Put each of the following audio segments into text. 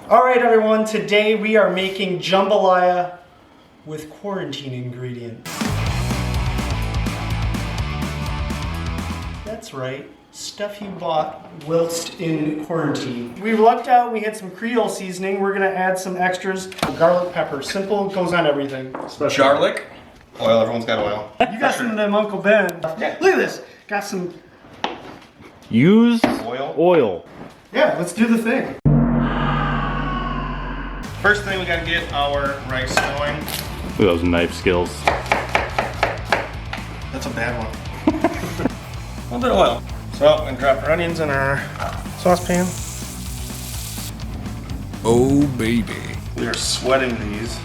All right, everyone, today we are making jambalaya with quarantine ingredients. That's right, stuff you bought whilst in quarantine. We lucked out, we had some creole seasoning. We're gonna add some extras. Garlic pepper, simple, goes on everything. Garlic. Oil, everyone's got oil. You got some of them Uncle Ben. Yeah. Look at this, got some. Use Oil. Yeah, let's do the thing. First thing, we gotta get our rice going. Look at those knife skills. That's a bad one. A little bit of oil. So, I'm gonna drop our onions in our saucepan. Oh, baby. We are sweating these.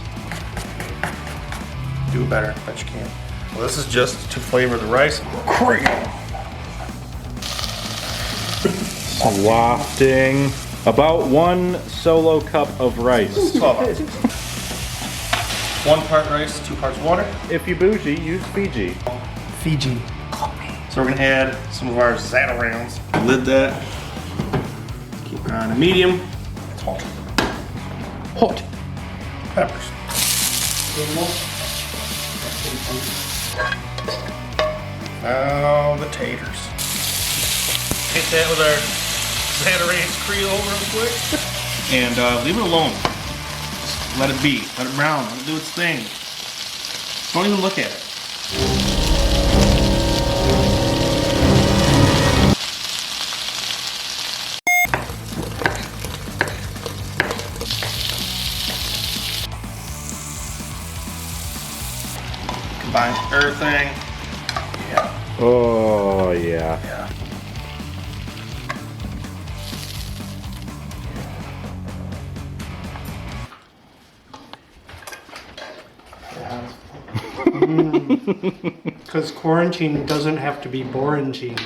Do better, bet you can. Well, this is just to flavor the rice. Creole. Wafting about 1 solo cup of rice. 12 ounces. 1 part rice, 2 parts water. If you bougie, use Fiji. Fiji. So we're gonna add some of our zata rounds. Lid that. Keep it on a medium. It's hot. Hot. Peppers. Now the taters. Hit that with our zata ranch creole real quick. And leave it alone. Just let it be. Let it brown. Let it do its thing. Don't even look at it. Combine everything. Yeah. Oh, yeah. Yeah. Because quarantine doesn't have to be boringine.